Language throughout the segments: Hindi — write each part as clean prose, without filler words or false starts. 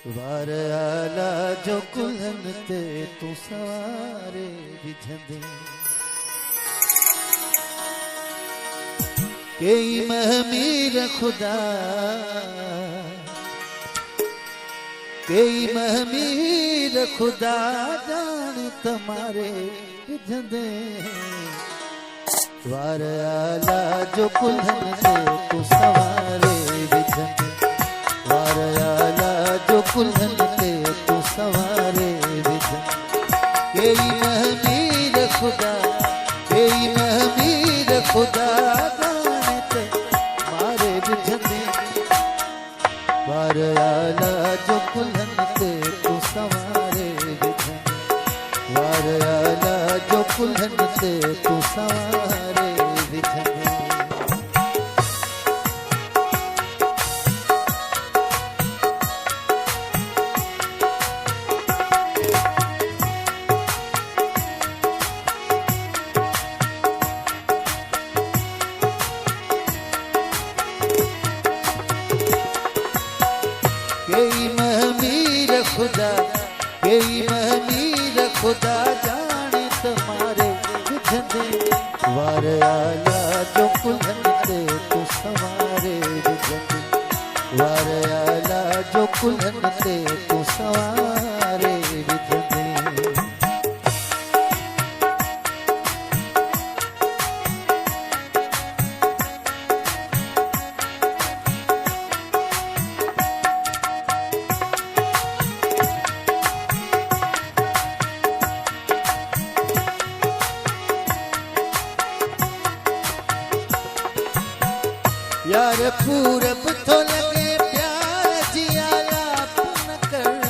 वार आला जो कुल्हन ते तू सवारे विझंदे कई महमीर खुदा कई महमीर खुदा जान तमारे विझंदे वार आला जो कुल्हन ते तू सवारे विझंदे वार आला जो कुल्हन ते तू सवारे विझंदे कई महमीर खुदा जाने मारे विझंदे वार आला जो कुल्हन ते तू सवारे विझंदे वार आला जो कुल्हन ते तू सवारे विझंदे कई महमीर खुदा जाने तुम्हारे विझंदे वार आला जो कुल्हन ते तू सवारे विझंदे वार आला जो कुल्हन ते तू सवारे विझंदे यार पूरब तो लगे प्यार जिया लाप न कर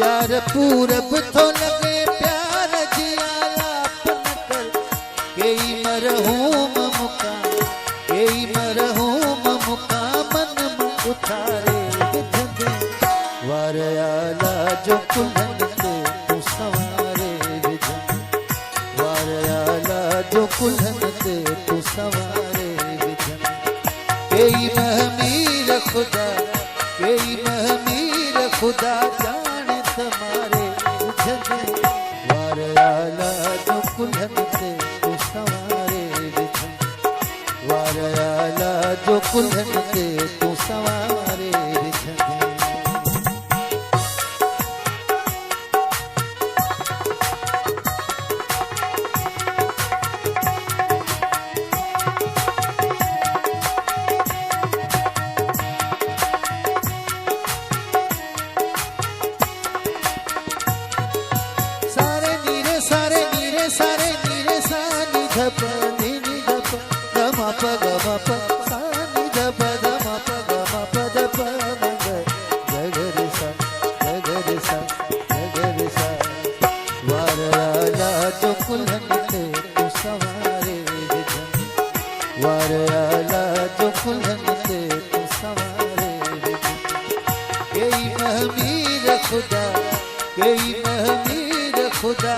यार पूरब तो लगे प्यार जिया लाप न कर कई मरहूम मुका मन उठारे वार आला जो कुल्हन ते तू सवारे विझंदे वार आला जो कुल्हन ते तू सवारे विझंदे कई महमीर खुदा जाने तुम्हारे विझंदे वार आला जो कुल्हन ते तू सवारे विझंदे वार आला जो कुल्हन ते तू सवारे विझंदे सारे नीरे सानी धप नीनी धप गम प सानी धप गम प धप मग जगर सा वार आला जो कुल्हन ते तू सवारे विझंदे वार आला जो कुल्हन ते तू सवारे विझंदे कई महमीर खुदा